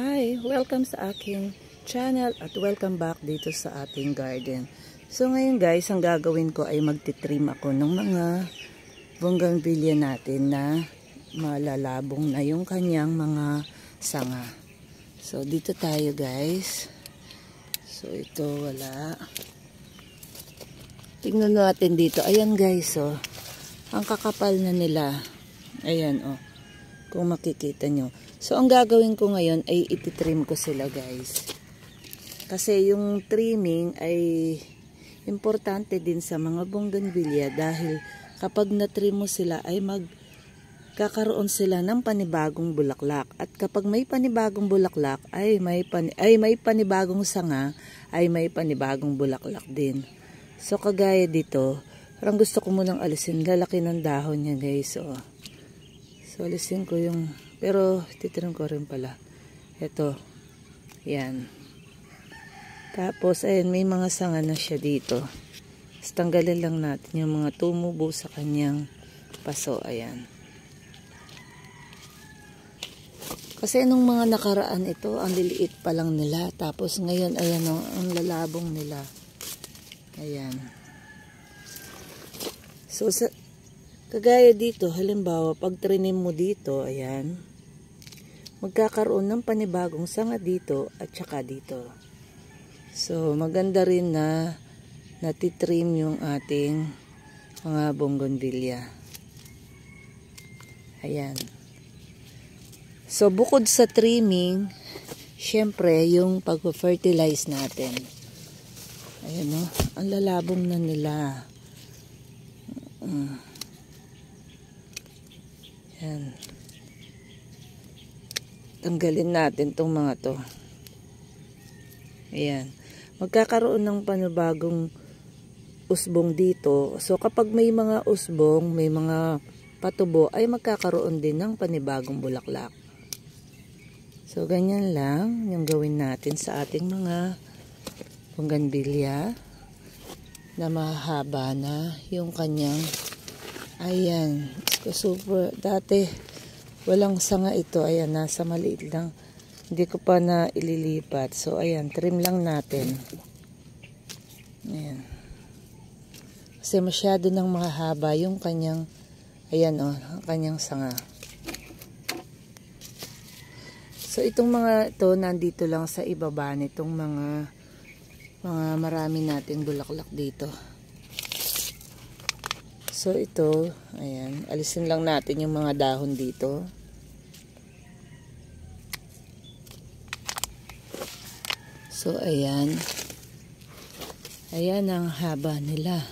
Hi! Welcome sa aking channel at welcome back dito sa ating garden. So ngayon guys, ang gagawin ko ay magtitrim ako ng mga bougainvillea natin na malalabong na yung kanyang mga sanga. So dito tayo guys. So ito wala. Tingnan natin dito. Ayan guys oh. Ang kakapal na nila. Ayan oh. Kung makikita nyo. So, ang gagawin ko ngayon ay ititrim ko sila guys. Kasi yung trimming ay importante din sa mga bougainvillea dahil kapag natrim mo sila ay magkakaroon sila ng panibagong bulaklak. At kapag may panibagong bulaklak ay may panibagong sanga ay may panibagong bulaklak din. So, kagaya dito, parang gusto ko munang alisin. Lalaki ng dahon niya guys. So, alisin ko yung, pero titrim ko rin pala. Ito. Yan. Tapos, ayan, may mga sanga na siya dito. Tapos, tanggalin lang natin yung mga tumubo sa kanyang paso. Ayan. Kasi nung mga nakaraan ito, ang liliit pa lang nila. Tapos, ngayon, ayan o, ang lalabong nila. Ayan. So, kagaya dito, halimbawa, pag trinim mo dito, ayan, magkakaroon ng panibagong sanga dito at saka dito. So, maganda rin na natitrim yung ating mga bougainvillea. Ayan. So, bukod sa trimming, syempre, yung pag-fertilize natin. Ayan o, ang lalabong na nila. Ayan. Tanggalin natin tong mga to. Ayan. Magkakaroon ng panibagong usbong dito. So, kapag may mga usbong, may mga patubo, ay magkakaroon din ng panibagong bulaklak. So, ganyan lang yung gawin natin sa ating mga bougainvillea na mahaba na yung kanyang, ayan, super, dati walang sanga ito, ayan, nasa maliit lang, hindi ko pa na ililipat. So ayan, trim lang natin. Ayan, kasi masyado nang mahaba yung kanyang, ayan o, ang kanyang sanga. So itong mga ito nandito lang sa ibaba nitong mga marami nating bulaklak dito. So ito, ayan, alisin lang natin yung mga dahon dito. So ayan. Ayan ang haba nila.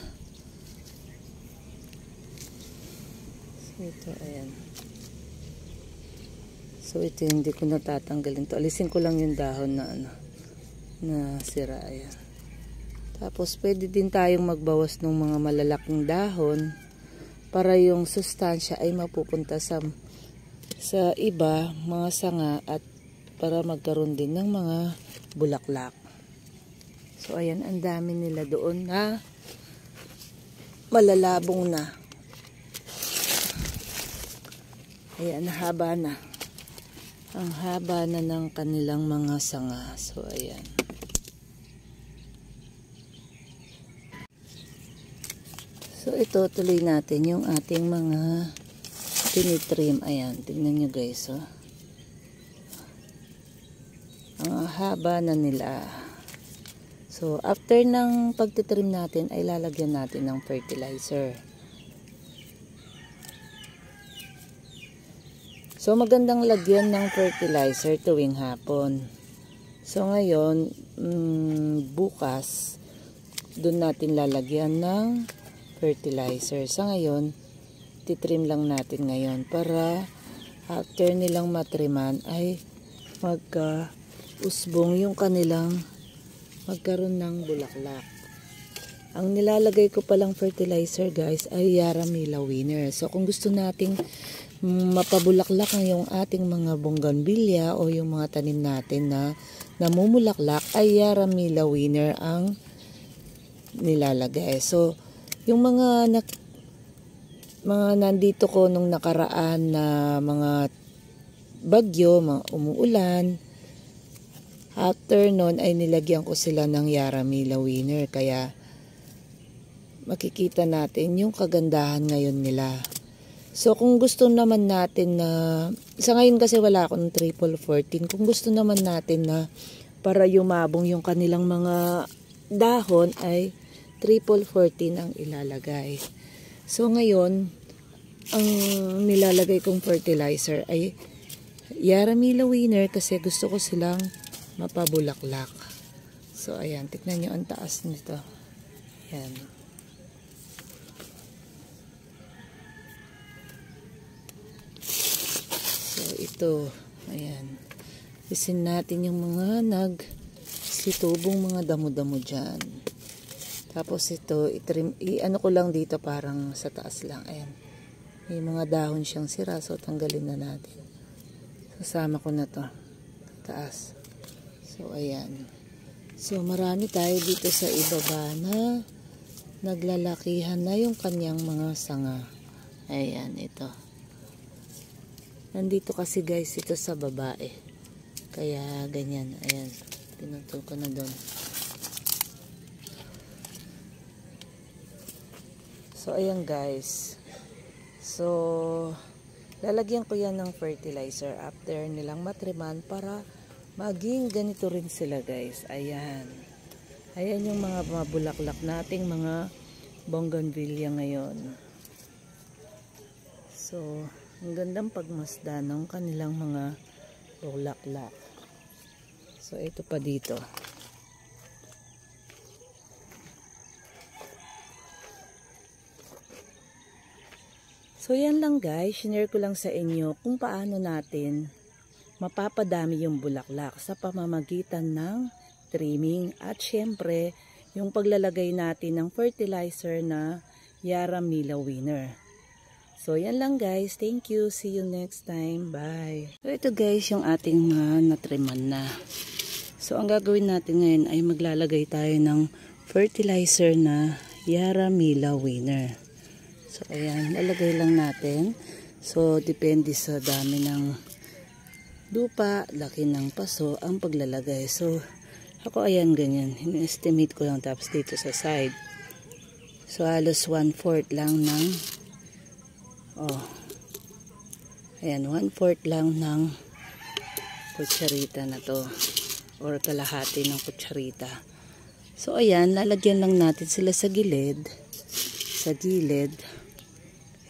So ito, ayan. So ito hindi ko natatanggalin to. Alisin ko lang yung dahon na na sira, ayan. Tapos, pwede din tayong magbawas ng mga malalaking dahon para yung sustansya ay mapupunta sa iba, mga sanga, at para magkaroon din ng mga bulaklak. So, ayan, ang dami nila doon na malalabong na. Ayan, haba na. Ang haba na ng kanilang mga sanga. So, ayan. So, ito, tuloy natin yung ating mga tinitrim. Ayan, tignan nyo guys, oh. Ang haba na nila. So, after ng pagtitrim natin, ay lalagyan natin ng fertilizer. So, magandang lagyan ng fertilizer tuwing hapon. So, ngayon, bukas, doon natin lalagyan ng fertilizer. Sa ngayon, titrim lang natin ngayon para after nilang matriman ay magka-usbong yung kanilang magkaroon ng bulaklak. Ang nilalagay ko palang fertilizer guys ay Yaramila Winner. So kung gusto nating mapabulaklak yung ating mga bougainvillea o yung mga tanim natin na namumulaklak ay Yaramila Winner ang nilalagay. So yung mga nandito ko nung nakaraan na mga bagyo, mga umuulan, After nun ay nilagyan ko sila ng Yaramila Winner. Kaya makikita natin yung kagandahan ngayon nila. So kung gusto naman natin na, sa ngayon kasi wala akong triple 14. Kung gusto naman natin na para yumabong yung kanilang mga dahon ay triple 14 ang ilalagay. So ngayon, ang nilalagay kong fertilizer ay Yaramila Winner kasi gusto ko silang mapabulaklak. So ayan, tignan nyo ang taas nito. Ayan. So ito, ayan. Isin natin yung mga nagsitubong mga damo-damo dyan. Tapos ito, ano ko lang dito parang sa taas lang. Ayan. May mga dahon siyang sira. So tanggalin na natin. Sasama ko na to. Taas. So ayan. So marami tayo dito sa ibaba na naglalakihan na yung kanyang mga sanga. Ayan, ito. Nandito kasi guys ito sa baba eh. Kaya ganyan, ayan, pinutol ko na doon. So ayan guys, so lalagyan ko yan ng fertilizer after nilang matriman para maging ganito rin sila guys. Ayan, ayan yung mga mabulaklak nating mga bougainvillea ngayon. So ang gandang pagmasdan ng kanilang mga bulaklak. So ito pa dito. So yan lang guys, share ko lang sa inyo kung paano natin mapapadami yung bulaklak sa pamamagitan ng trimming at syempre yung paglalagay natin ng fertilizer na Yaramila Winner. So, yan lang guys. Thank you. See you next time. Bye. So, ito guys yung ating natriman na. So, ang gagawin natin ngayon ay maglalagay tayo ng fertilizer na Yaramila Winner. So, ayan. Lalagay lang natin. So, depende sa dami ng lupa, laki ng paso, ang paglalagay. So, ako ayan ganyan. In-estimate ko lang tapos dito sa side. So, halos 1/4 lang ng ayan, 1/4 lang ng kutsarita na to or kalahati ng kutsarita. So ayan, lalagyan lang natin sila sa gilid.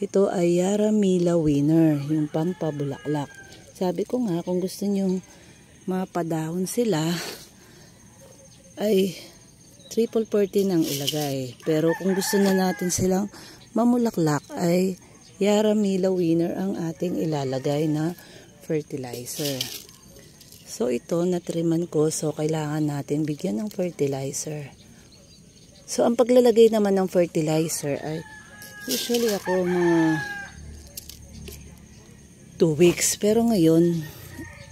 Ito ay Yaramila Winner, yung pampabulaklak. Sabi ko nga, kung gusto nyo mapadahon sila ay triple 14 ang ilagay. Pero kung gusto na natin silang mamulaklak ay Yaramila Winner ang ating ilalagay na fertilizer. So ito natriman ko, so kailangan natin bigyan ng fertilizer. So ang paglalagay naman ng fertilizer ay usually ako mga 2 weeks. Pero ngayon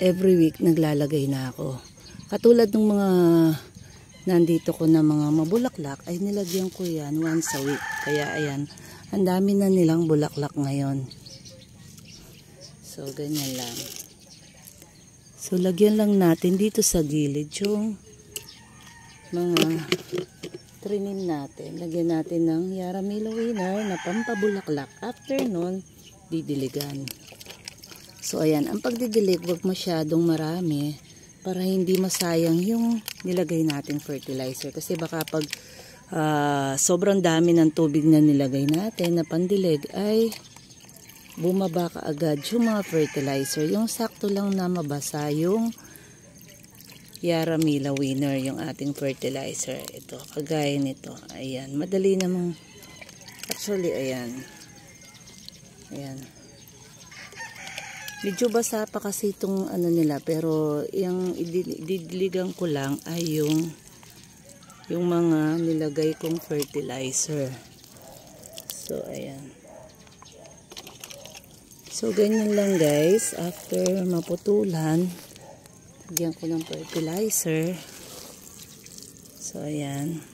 every week naglalagay na ako. Katulad ng mga nandito ko na mga mabulaklak ay nilagyan ko yan once a week. Kaya ayan, ang dami na nilang bulaklak ngayon. So, ganyan lang. So, lagyan lang natin dito sa gilid yung mga trinim natin. Lagyan natin ng Yaramila Winner na pampabulaklak. After nun, didiligan. So, ayan. Ang pagdidilig, wag masyadong marami para hindi masayang yung nilagay nating fertilizer. Kasi baka pag sobrang dami ng tubig na nilagay natin na pandilig ay bumaba ka agad yung mga fertilizer. Yung sakto lang na mabasa yung Yaramila Winner, yung ating fertilizer. Ito, kagaya nito. Ayan, madali namang actually, ayan. Medyo basa pa kasi itong ano nila, pero yung ididiligan ko lang ay yung mga nilagay kong fertilizer. So, ayan. So, ganyan lang guys. After maputulan, lagyan ko ng fertilizer. So, ayan.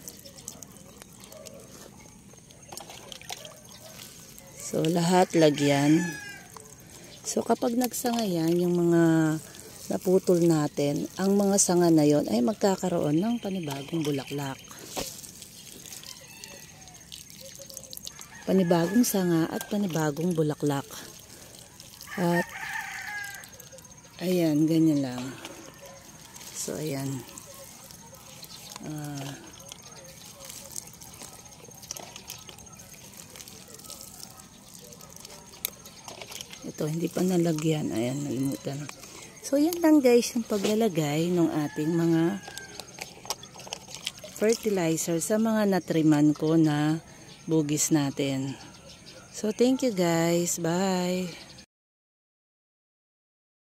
So, lahat lagyan. So, kapag nagsanga yan, yung mga naputol natin, ang mga sanga na yon ay magkakaroon ng panibagong bulaklak. Panibagong sanga at panibagong bulaklak. At ayan, ganyan lang. So ayan. Ito, hindi pa nalagyan. Ayan, nalimutan. So, yan lang guys yung paglalagay ng ating mga fertilizer sa mga natriman ko na bugis natin. So, thank you guys. Bye!